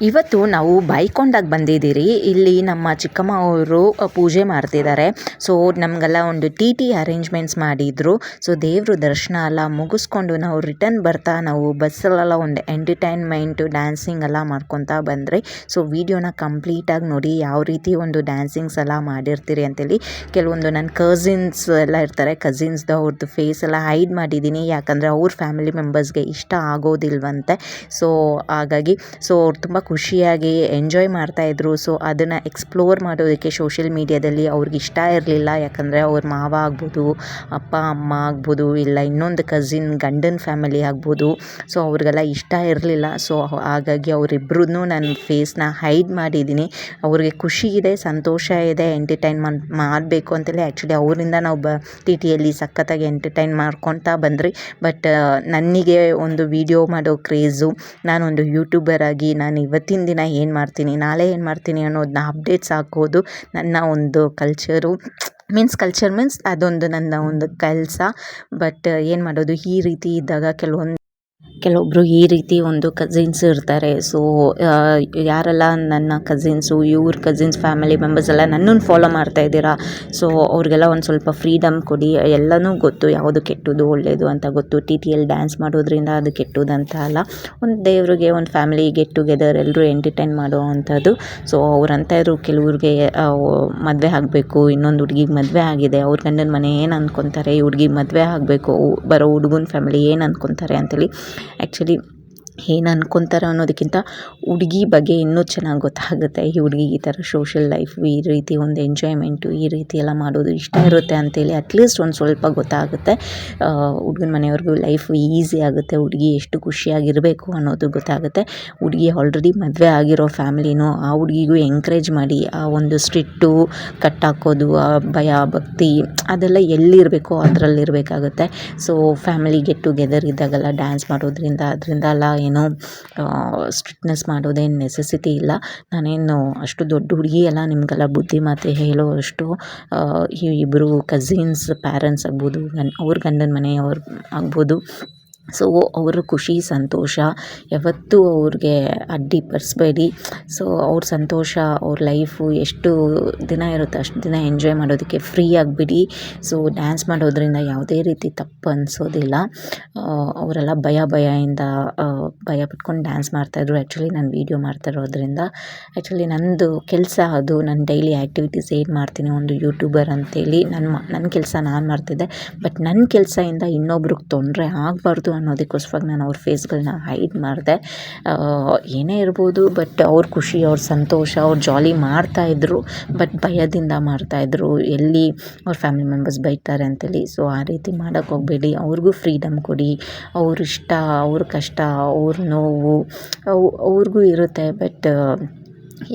ಇವತ್ತು ನಾವು ಬೈಕೊಂಡಾಗ ಬಂದಿದ್ದೀರಿ. ಇಲ್ಲಿ ನಮ್ಮ ಚಿಕ್ಕಮ್ಮ ಅವರು ಪೂಜೆ ಮಾಡ್ತಿದ್ದಾರೆ. ಸೊ ನಮಗೆಲ್ಲ ಒಂದು ಟಿ ಅರೇಂಜ್ಮೆಂಟ್ಸ್ ಮಾಡಿದ್ರು. ಸೊ ದೇವ್ರ ದರ್ಶನ ಎಲ್ಲ ಮುಗಿಸ್ಕೊಂಡು ನಾವು ರಿಟರ್ನ್ ಬರ್ತಾ ನಾವು ಬಸ್ಸಲ್ಲೆಲ್ಲ ಒಂದು ಎಂಟರ್ಟೈನ್ಮೆಂಟು ಡ್ಯಾನ್ಸಿಂಗ್ ಎಲ್ಲ ಮಾಡ್ಕೊತಾ ಬಂದ್ರಿ. ಸೊ ವಿಡಿಯೋನ ಕಂಪ್ಲೀಟಾಗಿ ನೋಡಿ ಯಾವ ರೀತಿ ಒಂದು ಡ್ಯಾನ್ಸಿಂಗ್ಸ್ ಎಲ್ಲ ಮಾಡಿರ್ತೀರಿ ಅಂತೇಳಿ. ಕೆಲವೊಂದು ನನ್ನ ಕಸಿನ್ಸ್ ಎಲ್ಲ ಇರ್ತಾರೆ, ಕಸಿನ್ಸ್ದು ಅವ್ರದ್ದು ಫೇಸ್ ಎಲ್ಲ ಹೈಡ್ ಮಾಡಿದ್ದೀನಿ, ಯಾಕಂದರೆ ಅವ್ರ ಫ್ಯಾಮಿಲಿ ಮೆಂಬರ್ಸ್ಗೆ ಇಷ್ಟ ಆಗೋದಿಲ್ವಂತೆ. ಸೊ ಹಾಗಾಗಿ ಅವ್ರು ತುಂಬ ಖುಷಿಯಾಗಿ ಎಂಜಾಯ್ ಮಾಡ್ತಾಯಿದ್ರು. ಸೊ ಅದನ್ನು ಎಕ್ಸ್ಪ್ಲೋರ್ ಮಾಡೋದಕ್ಕೆ ಸೋಷಿಯಲ್ ಮೀಡಿಯಾದಲ್ಲಿ ಅವ್ರಿಗೆ ಇಷ್ಟ ಇರಲಿಲ್ಲ, ಯಾಕಂದರೆ ಅವ್ರ ಮಾವ ಆಗ್ಬೋದು, ಅಪ್ಪ ಅಮ್ಮ ಆಗ್ಬೋದು, ಇಲ್ಲ ಇನ್ನೊಂದು ಕಸಿನ್ ಗಂಡನ ಫ್ಯಾಮಿಲಿ ಆಗ್ಬೋದು. ಸೊ ಅವ್ರಿಗೆಲ್ಲ ಇಷ್ಟ ಇರಲಿಲ್ಲ. ಸೊ ಹಾಗಾಗಿ ಅವರಿಬ್ರೂ ನನ್ನ ಫೇಸ್ನ ಹೈಡ್ ಮಾಡಿದ್ದೀನಿ. ಅವ್ರಿಗೆ ಖುಷಿ ಇದೆ, ಸಂತೋಷ ಇದೆ, ಎಂಟರ್ಟೈನ್ಮೆಂಟ್ ಮಾಡಬೇಕು ಅಂತೇಳಿ ಆ್ಯಕ್ಚುಲಿ ಅವರಿಂದ ನಾವು ಟಿಯಲ್ಲಿ ಸಖತ್ತಾಗಿ ಎಂಟರ್ಟೈನ್ ಮಾಡ್ಕೊತಾ ಬಂದ್ರಿ. ಬಟ್ ನನಗೆ ಒಂದು ವಿಡಿಯೋ ಮಾಡೋ ಕ್ರೇಜು, ನಾನೊಂದು ಯೂಟ್ಯೂಬರ್ ಆಗಿ ನಾನು ಇವತ್ತಿನ ದಿನ ಏನು ಮಾಡ್ತೀನಿ, ನಾಳೆ ಏನು ಮಾಡ್ತೀನಿ ಅನ್ನೋದನ್ನ ಅಪ್ಡೇಟ್ಸ್ ಹಾಕೋದು ನನ್ನ ಒಂದು ಕಲ್ಚರ್ ಮೀನ್ಸ್ ಅದೊಂದು ನನ್ನ ಒಂದು ಕೆಲಸ. ಬಟ್ ಏನು ಮಾಡೋದು, ಈ ರೀತಿ ಇದ್ದಾಗ ಕೆಲವೊಬ್ಬರು ಈ ರೀತಿ ಒಂದು ಕಸಿನ್ಸ್ ಇರ್ತಾರೆ. ಸೊ ಯಾರೆಲ್ಲ ನನ್ನ ಕಸಿನ್ಸು, ಇವ್ರ ಕಸಿನ್ಸ್ ಫ್ಯಾಮಿಲಿ ಮೆಂಬರ್ಸ್ ಎಲ್ಲ ನನ್ನನ್ನು ಫಾಲೋ ಮಾಡ್ತಾ ಇದ್ದೀರಾ, ಸೊ ಅವ್ರಿಗೆಲ್ಲ ಒಂದು ಸ್ವಲ್ಪ ಫ್ರೀಡಮ್ ಕೊಡಿ. ಎಲ್ಲನೂ ಗೊತ್ತು, ಯಾವುದು ಕೆಟ್ಟದ್ದು ಒಳ್ಳೆಯದು ಅಂತ ಗೊತ್ತು. ಟಿಯಲ್ಲಿ ಡ್ಯಾನ್ಸ್ ಮಾಡೋದ್ರಿಂದ ಅದು ಕೆಟ್ಟದ್ದು ಅಂತ ಅಲ್ಲ. ಒಂದು ದೇವರಿಗೆ, ಒಂದು ಫ್ಯಾಮಿಲಿ ಗೆಟ್ ಟುಗೆದರ್ ಎಲ್ಲರೂ ಎಂಟರ್ಟೈನ್ ಮಾಡೋ ಅಂಥದ್ದು. ಸೊ ಅವ್ರಂತ ಇದ್ರು ಕೆಲವ್ರಿಗೆ ಮದುವೆ ಆಗಬೇಕು, ಇನ್ನೊಂದು ಹುಡುಗಿಗೆ ಮದುವೆ ಆಗಿದೆ, ಅವ್ರ ಗಂಡನ ಮನೆ ಏನು ಅಂದ್ಕೊತಾರೆ, ಈ ಹುಡುಗಿಗೆ ಮದುವೆ ಆಗಬೇಕು, ಬರೋ ಹುಡುಗನ ಫ್ಯಾಮಿಲಿ ಏನು ಅಂದ್ಕೊತಾರೆ ಅಂತೇಳಿ. ಆ್ಯಕ್ಚುಲಿ ಏನು ಅಂದ್ಕೊತಾರೆ ಅನ್ನೋದಕ್ಕಿಂತ ಹುಡುಗಿ ಬಗ್ಗೆ ಇನ್ನೂ ಚೆನ್ನಾಗಿ ಗೊತ್ತಾಗುತ್ತೆ. ಈ ಹುಡುಗಿಗೆ ಈ ಥರ ಸೋಷಿಯಲ್ ಲೈಫ್, ಈ ರೀತಿ ಒಂದು ಎಂಜಾಯ್ಮೆಂಟು, ಈ ರೀತಿ ಎಲ್ಲ ಮಾಡೋದು ಇಷ್ಟ ಇರುತ್ತೆ ಅಂತೇಳಿ ಅಟ್ಲೀಸ್ಟ್ ಒಂದು ಸ್ವಲ್ಪ ಗೊತ್ತಾಗುತ್ತೆ. ಹುಡುಗನ ಮನೆಯವ್ರಿಗೂ ಲೈಫ್ ಈಸಿ ಆಗುತ್ತೆ, ಹುಡುಗಿ ಎಷ್ಟು ಖುಷಿಯಾಗಿರಬೇಕು ಅನ್ನೋದು ಗೊತ್ತಾಗುತ್ತೆ. ಹುಡುಗಿ ಆಲ್ರೆಡಿ ಮದುವೆ ಆಗಿರೋ ಫ್ಯಾಮಿಲಿನೂ ಆ ಹುಡುಗಿಗೂ ಎಂಕರೇಜ್ ಮಾಡಿ, ಆ ಒಂದು ಸ್ಟ್ರಿಕ್ಟು ಕಟ್ಟಾಕೋದು, ಆ ಭಯ ಭಕ್ತಿ ಅದೆಲ್ಲ ಎಲ್ಲಿರಬೇಕೋ ಅದರಲ್ಲಿರಬೇಕಾಗುತ್ತೆ. ಸೊ ಫ್ಯಾಮಿಲಿ ಗೆಟ್ ಟುಗೆದರ್ ಇದ್ದಾಗೆಲ್ಲ ಡ್ಯಾನ್ಸ್ ಮಾಡೋದ್ರಿಂದ ಅದರಿಂದ ಎಲ್ಲ ಏನೋ ಸ್ಟ್ರಿಕ್ಟ್ನೆಸ್ ಮಾಡೋದೇನು ನೆಸೆಸಿಟಿ ಇಲ್ಲ. ನಾನೇನು ಅಷ್ಟು ದೊಡ್ಡ ಹುಡುಗಿ ಎಲ್ಲ ನಿಮಗೆಲ್ಲ ಬುದ್ಧಿ ಮಾತು ಹೇಳೋ ಅಷ್ಟು. ಇಬ್ಬರು ಕಸಿನ್ಸ್ ಪ್ಯಾರೆಂಟ್ಸ್ ಆಗ್ಬೋದು, ಅವ್ರ ಗಂಡನ ಮನೆಯವ್ರು ಆಗ್ಬೋದು. ಸೊ ಅವರ ಖುಷಿ ಸಂತೋಷ ಯಾವತ್ತೂ ಅವ್ರಿಗೆ ಅಡ್ಡಿಪಡಿಸ್ಬೇಡಿ. ಸೊ ಅವ್ರ ಸಂತೋಷ, ಅವ್ರ ಲೈಫು ಎಷ್ಟು ದಿನ ಇರುತ್ತೆ ಅಷ್ಟು ದಿನ ಎಂಜಾಯ್ ಮಾಡೋದಕ್ಕೆ ಫ್ರೀ ಆಗಿಬಿಡಿ. ಸೊ ಡ್ಯಾನ್ಸ್ ಮಾಡೋದ್ರಿಂದ ಯಾವುದೇ ರೀತಿ ತಪ್ಪು ಅನಿಸೋದಿಲ್ಲ. ಅವರೆಲ್ಲ ಭಯದಿಂದ ಭಯ ಪಟ್ಕೊಂಡು ಡ್ಯಾನ್ಸ್ ಮಾಡ್ತಾಯಿದ್ರು. ಆ್ಯಕ್ಚುಲಿ ನಾನು ವೀಡಿಯೋ ಮಾಡ್ತಾ ಇರೋದ್ರಿಂದ ಆ್ಯಕ್ಚುಲಿ ನನ್ನದು ಕೆಲಸ ಅದು, ನನ್ನ ಡೈಲಿ ಆ್ಯಕ್ಟಿವಿಟೀಸ್ ಏನು ಮಾಡ್ತೀನಿ ಒಂದು ಯೂಟ್ಯೂಬರ್ ಅಂತೇಳಿ ನನ್ನ ಕೆಲಸ ನಾನು ಮಾಡ್ತಿದ್ದೆ. ಬಟ್ ನನ್ನ ಕೆಲಸದಿಂದ ಇನ್ನೊಬ್ರಿಗೆ ತೊಂದರೆ ಆಗಬಾರ್ದು ಅನ್ನೋದಕ್ಕೋಸ್ಕರ ನಾನು ಅವ್ರ ಫೇಸ್ಗಳನ್ನ ಹೈಡ್ ಮಾಡಿದೆ. ಏನೇ ಇರ್ಬೋದು, ಬಟ್ ಅವ್ರ ಖುಷಿ, ಅವ್ರ ಸಂತೋಷ, ಅವ್ರು ಜಾಲಿ ಮಾಡ್ತಾಯಿದ್ರು. ಬಟ್ ಭಯದಿಂದ ಮಾಡ್ತಾಯಿದ್ರು, ಎಲ್ಲಿ ಅವ್ರ ಫ್ಯಾಮಿಲಿ ಮೆಂಬರ್ಸ್ ಬೈತಾರೆ ಅಂತೇಳಿ. ಸೊ ಆ ರೀತಿ ಮಾಡೋಕ್ಕೆ ಹೋಗಬೇಡಿ, ಅವ್ರಿಗೂ ಫ್ರೀಡಮ್ ಕೊಡಿ. ಅವ್ರ ಇಷ್ಟ, ಅವ್ರ ಕಷ್ಟ, ಅವ್ರ ನೋವು ಅವ್ರಿಗೂ ಇರುತ್ತೆ. ಬಟ್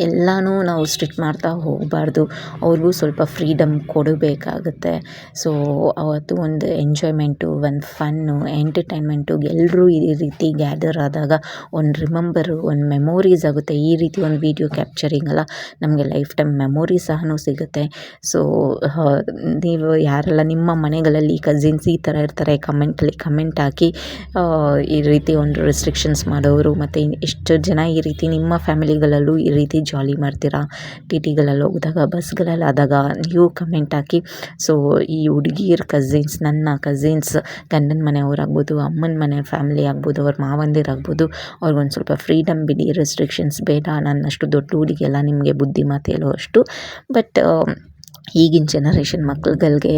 ಎಲ್ಲನೂ ನಾವು ಸ್ಟ್ರಿಕ್ಟ್ ಮಾಡ್ತಾ ಹೋಗಬಾರ್ದು, ಅವ್ರಿಗೂ ಸ್ವಲ್ಪ ಫ್ರೀಡಮ್ ಕೊಡಬೇಕಾಗುತ್ತೆ. ಸೊ ಅವತ್ತು ಒಂದು ಎಂಜಾಯ್ಮೆಂಟು, ಒಂದು ಫನ್ನು, ಎಂಟರ್ಟೈನ್ಮೆಂಟು, ಎಲ್ಲರೂ ಈ ರೀತಿ ಗ್ಯಾದರ್ ಆದಾಗ ಒಂದು ರಿಮೆಂಬರು, ಒಂದು ಮೆಮೊರೀಸ್ ಆಗುತ್ತೆ. ಈ ರೀತಿ ಒಂದು ವೀಡಿಯೋ ಕ್ಯಾಪ್ಚರಿಂಗ್ ಅಲ್ಲ, ನಮಗೆ ಲೈಫ್ ಟೈಮ್ ಮೆಮೊರಿ ಸಹನೂ ಸಿಗುತ್ತೆ. ಸೊ ನೀವು ಯಾರೆಲ್ಲ ನಿಮ್ಮ ಮನೆಗಳಲ್ಲಿ ಕಸಿನ್ಸ್ ಈ ಥರ ಇರ್ತಾರೆ, ಕಮೆಂಟ್ ಹಾಕಿ. ಈ ರೀತಿ ಒಂದು ರೆಸ್ಟ್ರಿಕ್ಷನ್ಸ್ ಮಾಡೋರು, ಮತ್ತು ಎಷ್ಟು ಜನ ಈ ರೀತಿ ನಿಮ್ಮ ಫ್ಯಾಮಿಲಿಗಳಲ್ಲೂ ಈ ರೀತಿ ಜಾಲಿ ಮಾಡ್ತೀರಾ, ಟಿಗಳಲ್ಲಿ ಹೋಗಿದಾಗ, ಬಸ್ಗಳಲ್ಲಿ ಆದಾಗ ನೀವು ಕಮೆಂಟ್ ಹಾಕಿ. ಸೊ ಈ ಹುಡುಗಿಯರ ಕಸಿನ್ಸ್, ನನ್ನ ಕಸಿನ್ಸ್ ಗಂಡನ ಮನೆಯವ್ರಾಗ್ಬೋದು, ಅಮ್ಮನ ಮನೆ ಫ್ಯಾಮಿಲಿ ಆಗ್ಬೋದು, ಅವ್ರ ಮಾವಂದಿರಾಗ್ಬೋದು, ಅವ್ರಿಗೊಂದು ಸ್ವಲ್ಪ ಫ್ರೀಡಮ್ ಬಿಡಿ, ರೆಸ್ಟ್ರಿಕ್ಷನ್ಸ್ ಬೇಡ. ನನ್ನಷ್ಟು ದೊಡ್ಡ ಹುಡುಗಿಯೆಲ್ಲ ನಿಮಗೆ ಬುದ್ಧಿ ಮಾತು ಹೇಳೋ ಅಷ್ಟು. ಬಟ್ ಈಗಿನ ಜನ ಮಕ್ಕಳುಗಳಿಗೆ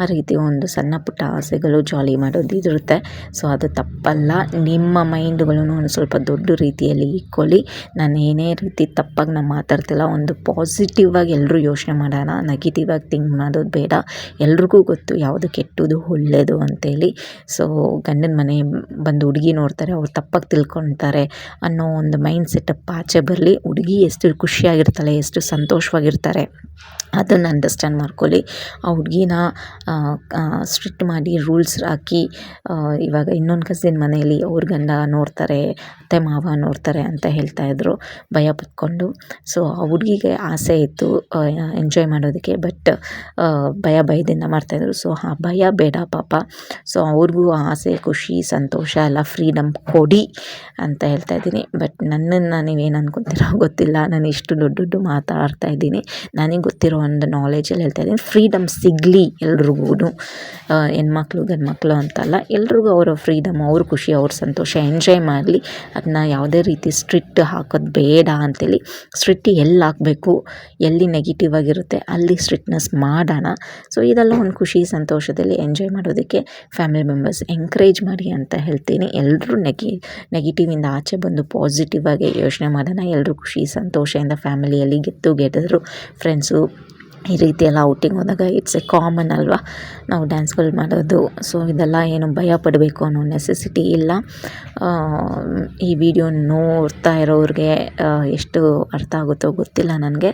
ಆ ರೀತಿ ಒಂದು ಸಣ್ಣ ಪುಟ್ಟ ಆಸೆಗಳು, ಜಾಲಿ ಮಾಡೋದು ಇರುತ್ತೆ. ಸೊ ಅದು ತಪ್ಪಲ್ಲ. ನಿಮ್ಮ ಮೈಂಡ್ಗಳನ್ನು ಒಂದು ಸ್ವಲ್ಪ ದೊಡ್ಡ ರೀತಿಯಲ್ಲಿ ಇಟ್ಕೊಳ್ಳಿ. ನಾನು ಏನೇ ರೀತಿ ತಪ್ಪಾಗಿ ನಾನು ಮಾತಾಡ್ತಿಲ್ಲ. ಒಂದು ಪಾಸಿಟಿವ್ ಆಗಿ ಎಲ್ಲರೂ ಯೋಚನೆ ಮಾಡೋಣ, ನೆಗೆಟಿವ್ ಆಗಿ ಥಿಂಕ್ ಮಾಡೋದು ಬೇಡ. ಎಲ್ರಿಗೂ ಗೊತ್ತು ಯಾವುದು ಕೆಟ್ಟದ್ದು ಒಳ್ಳೆಯದು ಅಂತೇಳಿ. ಸೊ ಗಂಡನ ಮನೆ ಬಂದು ಹುಡುಗಿ ನೋಡ್ತಾರೆ, ಅವ್ರು ತಪ್ಪಾಗಿ ತಿಳ್ಕೊತಾರೆ ಅನ್ನೋ ಒಂದು ಮೈಂಡ್ ಸೆಟಪ್ ಆಚೆ ಬರಲಿ. ಹುಡುಗಿ ಎಷ್ಟು ಖುಷಿಯಾಗಿರ್ತಾಳೆ, ಎಷ್ಟು ಸಂತೋಷವಾಗಿರ್ತಾರೆ ಅದನ್ನು ಅಂಡರ್ಸ್ಟ್ಯಾಂಡ್ ಮಾಡ್ಕೊಳ್ಳಿ. ಆ ಹುಡುಗಿನ ಸ್ಟ್ರಿಕ್ಟ್ ಮಾಡಿ ರೂಲ್ಸ್ ಹಾಕಿ ಇವಾಗ ಇನ್ನೊಂದು ಕಸಿನ್ ಮನೆಯಲ್ಲಿ ಅವ್ರ ಗಂಡ ನೋಡ್ತಾರೆ, ಅತ್ತೆ ಮಾವ ನೋಡ್ತಾರೆ ಅಂತ ಹೇಳ್ತಾಯಿದ್ರು ಭಯ ಪಟ್ಕೊಂಡು. ಸೊ ಆ ಹುಡುಗಿಗೆ ಆಸೆ ಇತ್ತು ಎಂಜಾಯ್ ಮಾಡೋದಕ್ಕೆ, ಬಟ್ ಭಯದಿಂದ ಮಾಡ್ತಾಯಿದ್ರು. ಸೊ ಆ ಭಯ ಬೇಡ ಪಾಪ. ಸೊ ಅವ್ರಿಗೂ ಆಸೆ, ಖುಷಿ, ಸಂತೋಷ ಎಲ್ಲ ಫ್ರೀಡಮ್ ಕೊಡಿ ಅಂತ ಹೇಳ್ತಾಯಿದ್ದೀನಿ. ಬಟ್ ನನ್ನನ್ನು ನೀವೇನು ಅನ್ಕೊತೀರೋ ಗೊತ್ತಿಲ್ಲ, ನಾನು ಇಷ್ಟು ದೊಡ್ಡ ಮಾತಾಡ್ತಾ ಇದ್ದೀನಿ. ನನಗೆ ಗೊತ್ತಿರೋ ಒಂದು ನಾಲೆಜಲ್ಲಿ ಹೇಳ್ತಾ ಇದ್ದೀನಿ, ಫ್ರೀಡಮ್ ಸಿಗಲಿ ಎಲ್ರಿಗೂ, ಹೆಣ್ಮಕ್ಳು ಗಂಡು ಮಕ್ಕಳು ಅಂತಲ್ಲ, ಎಲ್ರಿಗೂ ಅವರ ಫ್ರೀಡಮ್, ಅವ್ರ ಖುಷಿ, ಅವ್ರ ಸಂತೋಷ ಎಂಜಾಯ್ ಮಾಡಲಿ. ಅದನ್ನ ಯಾವುದೇ ರೀತಿ ಸ್ಟ್ರಿಕ್ಟ್ ಹಾಕೋದು ಬೇಡ ಅಂತೇಳಿ. ಸ್ಟ್ರಿಕ್ಟ್ ಎಲ್ಲಿ ಹಾಕಬೇಕು, ಎಲ್ಲಿ ನೆಗೆಟಿವ್ ಆಗಿರುತ್ತೆ ಅಲ್ಲಿ ಸ್ಟ್ರಿಕ್ಟ್ನೆಸ್ ಮಾಡೋಣ. ಸೊ ಇದೆಲ್ಲ ಒಂದು ಖುಷಿ ಸಂತೋಷದಲ್ಲಿ ಎಂಜಾಯ್ ಮಾಡೋದಕ್ಕೆ ಫ್ಯಾಮಿಲಿ ಮೆಂಬರ್ಸ್ ಎಂಕರೇಜ್ ಮಾಡಿ ಅಂತ ಹೇಳ್ತೀನಿ. ಎಲ್ಲರೂ ನೆಗೆಟಿವಿಂದ ಆಚೆ ಬಂದು ಪಾಸಿಟಿವ್ ಆಗಿ ಯೋಚನೆ ಮಾಡೋಣ. ಎಲ್ಲರೂ ಖುಷಿ ಸಂತೋಷದಿಂದ ಫ್ಯಾಮಿಲಿಯಲ್ಲಿ ಗೆಟ್ ಟುಗೆದರು, ಫ್ರೆಂಡ್ಸು ಈ ರೀತಿ ಎಲ್ಲ ಔಟಿಂಗ್ ಹೋದಾಗ ಇಟ್ಸ್ ಎ ಕಾಮನ್ ಅಲ್ವಾ ನಾವು ಡ್ಯಾನ್ಸ್ಗಳು ಮಾಡೋದು. ಸೊ ಇದೆಲ್ಲ ಏನು ಭಯ ಪಡಬೇಕು ಅನ್ನೋ ನೆಸೆಸಿಟಿ ಇಲ್ಲ. ಈ ವಿಡಿಯೋ ನೋಡ್ತಾ ಇರೋರಿಗೆ ಎಷ್ಟು ಅರ್ಥ ಆಗುತ್ತೋ ಗೊತ್ತಿಲ್ಲ ನನಗೆ,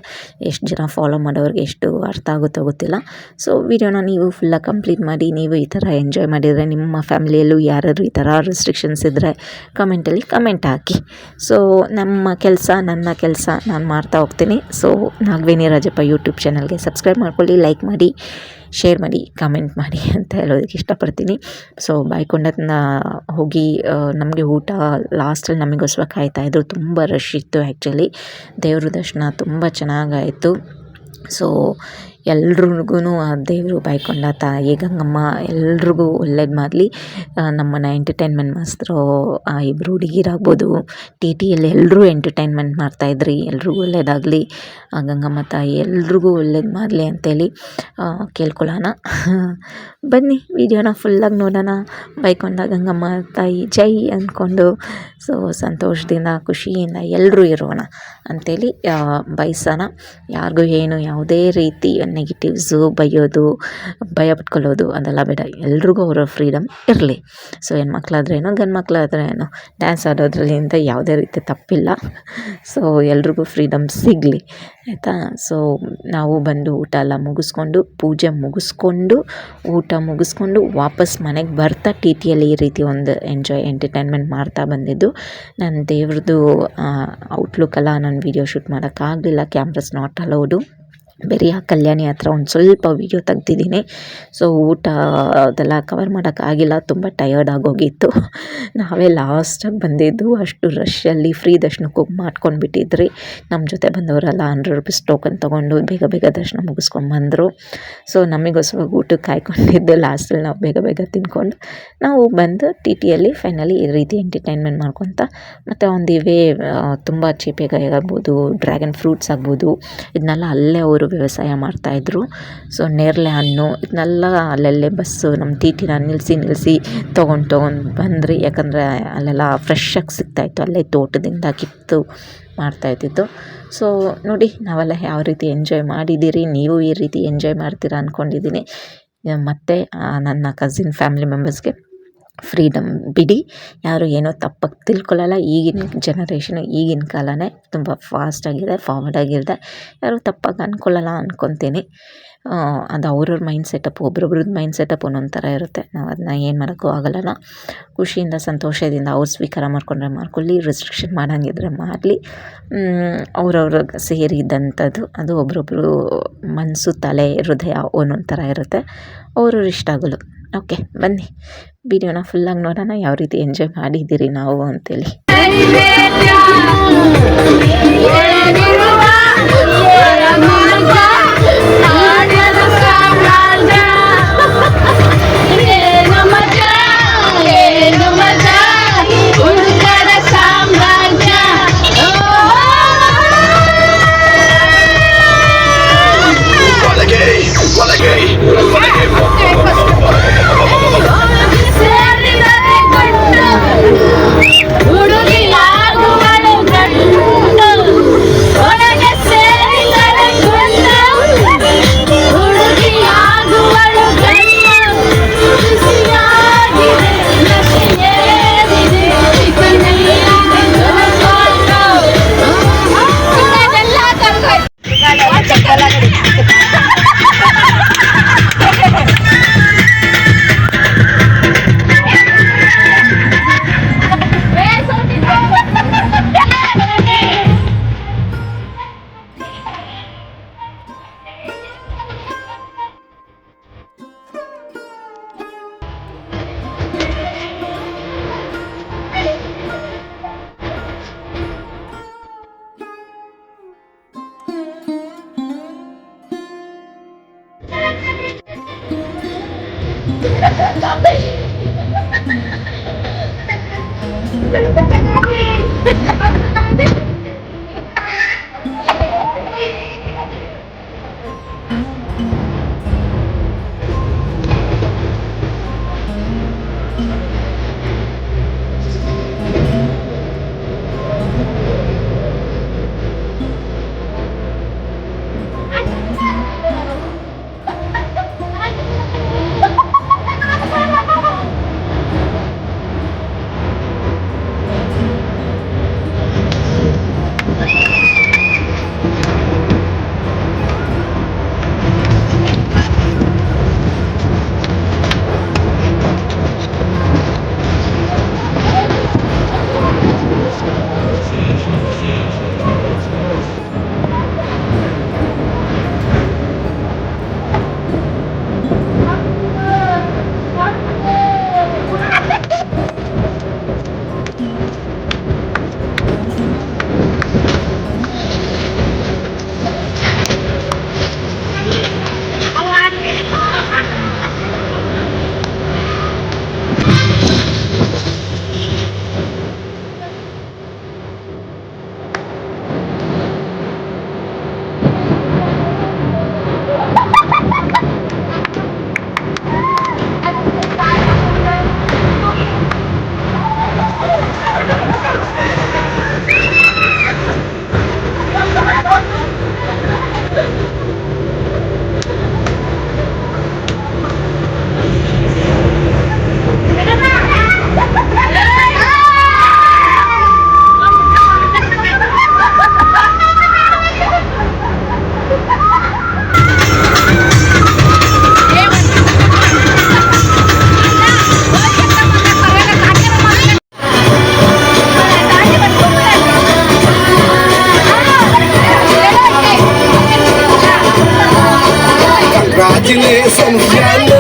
ಎಷ್ಟು ಜನ ಫಾಲೋ ಮಾಡೋರಿಗೆ ಎಷ್ಟು ಅರ್ಥ ಆಗುತ್ತೋ ಗೊತ್ತಿಲ್ಲ. ಸೊ ವಿಡಿಯೋನ ನೀವು ಫುಲ್ಲಾಗಿ ಕಂಪ್ಲೀಟ್ ಮಾಡಿ, ನೀವು ಈ ಥರ ಎಂಜಾಯ್ ಮಾಡಿದರೆ, ನಿಮ್ಮ ಫ್ಯಾಮಿಲಿಯಲ್ಲೂ ಯಾರಾದ್ರು ಈ ಥರ ರೆಸ್ಟ್ರಿಕ್ಷನ್ಸ್ ಇದ್ದರೆ ಕಮೆಂಟಲ್ಲಿ ಕಮೆಂಟ್ ಹಾಕಿ. ಸೊ ನನ್ನ ಕೆಲಸ ನಾನು ಮಾಡ್ತಾ ಹೋಗ್ತೀನಿ. ಸೊ ನಾಗವೇಣಿ ರಾಜಪ್ಪ ಯೂಟ್ಯೂಬ್ ಚಾನಲ್ಗೆ ಸಬ್ಸ್ಕ್ರೈಬ್ ಮಾಡ್ಕೊಳ್ಳಿ, ಲೈಕ್ ಮಾಡಿ, ಶೇರ್ ಮಾಡಿ, ಕಮೆಂಟ್ ಮಾಡಿ ಅಂತ ಹೇಳೋದಕ್ಕೆ ಇಷ್ಟಪಡ್ತೀನಿ. ಸೊ ಬಾಯ್ಕೊಂಡನ್ನ ಹೋಗಿ ನಮಗೆ ಊಟ ಲಾಸ್ಟಲ್ಲಿ ನಮಗೋಸ್ಕರ ಕಾಯ್ತಾಯಿದ್ರು. ತುಂಬ ರಶ್ ಇತ್ತು ಆ್ಯಕ್ಚುಲಿ. ದೇವ್ರ ದರ್ಶನ ತುಂಬ ಚೆನ್ನಾಗಾಯಿತು. ಸೊ ಎಲ್ರಿಗೂ ಆ ದೇವರು ಬಾಯ್ಕೊಂಡ ತಾಯಿ ಗಂಗಮ್ಮ ಎಲ್ರಿಗೂ ಒಳ್ಳೇದು ಮಾಡಲಿ. ನಮ್ಮನ್ನು ಎಂಟರ್ಟೈನ್ಮೆಂಟ್ ಮಾಸ್ತರು ಇಬ್ಬರು ಹುಡುಗಿರಾಗ್ಬೋದು, ಟಿಯಲ್ಲಿ ಎಲ್ಲರೂ ಎಂಟರ್ಟೈನ್ಮೆಂಟ್ ಮಾಡ್ತಾಯಿದ್ರಿ. ಎಲ್ರಿಗೂ ಒಳ್ಳೇದಾಗಲಿ, ಗಂಗಮ್ಮ ತಾಯಿ ಎಲ್ರಿಗೂ ಒಳ್ಳೇದು ಮಾಡಲಿ ಅಂತೇಳಿ ಕೇಳ್ಕೊಳ್ಳೋಣ. ಬನ್ನಿ ವಿಡಿಯೋನ ಫುಲ್ಲಾಗಿ ನೋಡೋಣ. ಬೈಕೊಂಡ ಗಂಗಮ್ಮ ತಾಯಿ ಜೈ ಅಂದ್ಕೊಂಡು ಸೊ ಸಂತೋಷದಿಂದ ಖುಷಿಯಿಂದ ಎಲ್ಲರೂ ಇರೋಣ ಅಂಥೇಳಿ ಬಯಸೋಣ. ಯಾರಿಗೂ ಏನು ಯಾವುದೇ ರೀತಿ ನೆಗೆಟಿವ್ಸು, ಭಯ ಪಟ್ಕೊಳ್ಳೋದು ಅದೆಲ್ಲ ಬೇಡ. ಎಲ್ರಿಗೂ ಅವರ ಫ್ರೀಡಮ್ ಇರಲಿ. ಸೊ ಹೆಣ್ಮಕ್ಳಾದ್ರೇನು ಗಂಡು ಮಕ್ಕಳಾದ್ರೇನು ಡ್ಯಾನ್ಸ್ ಆಡೋದ್ರಲ್ಲಿಂದ ಯಾವುದೇ ರೀತಿ ತಪ್ಪಿಲ್ಲ. ಸೊ ಎಲ್ರಿಗೂ ಫ್ರೀಡಮ್ ಸಿಗಲಿ, ಆಯಿತಾ. ಸೊ ನಾವು ಬಂದು ಊಟ ಎಲ್ಲ ಮುಗಿಸ್ಕೊಂಡು, ಪೂಜೆ ಮುಗಿಸ್ಕೊಂಡು, ಊಟ ಮುಗಿಸ್ಕೊಂಡು ವಾಪಸ್ ಮನೆಗೆ ಬರ್ತಾ ಟಿಯಲ್ಲಿ ಈ ರೀತಿ ಒಂದು ಎಂಟರ್ಟೈನ್ಮೆಂಟ್ ಮಾಡ್ತಾ ಬಂದಿದ್ದು. ನನ್ನ ದೇವ್ರದ್ದು ಔಟ್ಲುಕ್ಕೆಲ್ಲ ನಾನು ವೀಡಿಯೋ ಶೂಟ್ ಮಾಡೋಕ್ಕಾಗಲಿಲ್ಲ, ಕ್ಯಾಮ್ರಾಸ್ ನಾಟ್ ಅಲೌಡು. ಬರೀ ಆ ಕಲ್ಯಾಣಿ ಹತ್ರ ಒಂದು ಸ್ವಲ್ಪ ವೀಡಿಯೋ ತೆಗ್ದಿದ್ದೀನಿ. ಸೊ ಊಟ ಅದೆಲ್ಲ ಕವರ್ ಮಾಡೋಕ್ಕಾಗಿಲ್ಲ, ತುಂಬ ಟಯರ್ಡ್ ಆಗೋಗಿತ್ತು. ನಾವೇ ಲಾಸ್ಟಾಗಿ ಬಂದಿದ್ದು, ಅಷ್ಟು ರಶ್ಶಲ್ಲಿ ಫ್ರೀ ದರ್ಶನಕ್ಕೆ ಹೋಗಿ ಮಾಡ್ಕೊಂಡ್ಬಿಟ್ಟಿದ್ರಿ. ನಮ್ಮ ಜೊತೆ ಬಂದವರೆಲ್ಲ 100 ರೂಪೀಸ್ ಟೋಕನ್ ತೊಗೊಂಡು ಬೇಗ ದರ್ಶನ ಮುಗಿಸ್ಕೊಂಡ್ಬಂದರು. ಸೊ ನಮಗೋಸ್ಕರ ಊಟಕ್ಕೆ ಕಾಯ್ಕೊಂಡಿದ್ದು. ಲಾಸ್ಟಲ್ಲಿ ನಾವು ಬೇಗ ತಿನ್ಕೊಂಡು ನಾವು ಬಂದು ಟಿಯಲ್ಲಿ ಫೈನಲಿ ಈ ರೀತಿ ಎಂಟರ್ಟೈನ್ಮೆಂಟ್ ಮಾಡ್ಕೊತ, ಮತ್ತು ಒಂದು ಇವೇ ತುಂಬ ಚೀಪೆಗಾಯಿ ಆಗ್ಬೋದು, ಡ್ರ್ಯಾಗನ್ ಫ್ರೂಟ್ಸ್ ಆಗ್ಬೋದು, ಇದನ್ನೆಲ್ಲ ಅಲ್ಲೇ ಅವರು ವ್ಯವಸಾಯ ಮಾಡ್ತಾಯಿದ್ರು. ಸೊ ನೇರಳೆ ಹಣ್ಣು ಇದನ್ನೆಲ್ಲ ಅಲ್ಲಲ್ಲೇ ಬಸ್ಸು ನಮ್ಮ ಟಿನ ನಿಲ್ಲಿಸಿ ತೊಗೊಂಡು ಬಂದ್ರಿ. ಯಾಕಂದರೆ ಅಲ್ಲೆಲ್ಲ ಫ್ರೆಶ್ಶಾಗಿ ಸಿಗ್ತಾಯಿತ್ತು, ಅಲ್ಲೇ ತೋಟದಿಂದ ಕಿತ್ತು ಮಾಡ್ತಾಯಿದ್ದಿತ್ತು. ಸೊ ನೋಡಿ ನಾವೆಲ್ಲ ಯಾವ ರೀತಿ ಎಂಜಾಯ್ ಮಾಡಿದ್ದೀರಿ, ನೀವು ಈ ರೀತಿ ಎಂಜಾಯ್ ಮಾಡ್ತೀರಾ ಅಂದ್ಕೊಂಡಿದ್ದೀನಿ. ಮತ್ತು ನನ್ನ ಕಸಿನ್ ಫ್ಯಾಮಿಲಿ ಮೆಂಬರ್ಸ್ಗೆ ಫ್ರೀಡಮ್ ಬಿಡಿ, ಯಾರು ಏನೋ ತಪ್ಪಾಗಿ ತಿಳ್ಕೊಳ್ಳಲ್ಲ. ಈಗಿನ ಜನ ಈಗಿನ ಕಾಲನೇ ತುಂಬ ಫಾಸ್ಟಾಗಿದೆ, ಫಾರ್ವರ್ಡ್ ಆಗಿದೆ. ಯಾರು ತಪ್ಪಾಗಿ ಅಂದ್ಕೊಳ್ಳಲ್ಲ ಅಂದ್ಕೊತೀನಿ. ಅದು ಅವ್ರವ್ರ ಮೈಂಡ್ ಸೆಟಪ್, ಒಬ್ರೊಬ್ರದ್ದು ಮೈಂಡ್ ಸೆಟಪ್ ಒಂದೊಂದು ಥರ ಇರುತ್ತೆ. ನಾವು ಅದನ್ನ ಏನು ಮಾಡೋಕ್ಕೂ ಆಗಲ್ಲ. ಖುಷಿಯಿಂದ ಸಂತೋಷದಿಂದ ಅವ್ರು ಸ್ವೀಕಾರ ಮಾಡ್ಕೊಂಡ್ರೆ ಮಾಡ್ಕೊಳ್ಳಿ, ರೆಸ್ಟ್ರಿಕ್ಷನ್ ಮಾಡೋಂಗಿದ್ರೆ ಮಾಡಲಿ. ಅವ್ರವ್ರಿಗೆ ಸೇರಿದಂಥದ್ದು ಅದು ಒಬ್ರೊಬ್ಬರು ಮನಸ್ಸು, ತಲೆ, ಹೃದಯ ಒಂದೊಂದು ಥರ ಇರುತ್ತೆ, ಅವ್ರವ್ರ ಇಷ್ಟಗಳು. ಓಕೆ ಬನ್ನಿ ವಿಡಿಯೋನ ಫುಲ್ಲಾಗಿ ನೋಡೋಣ, ಯಾವ ರೀತಿ ಎಂಜಾಯ್ ಮಾಡಿದ್ದೀರಿ ನಾವು ಅಂತೇಳಿ. ಹುಡುಗಿ ಆಗುವಳು ಗಂಡು Congratulations,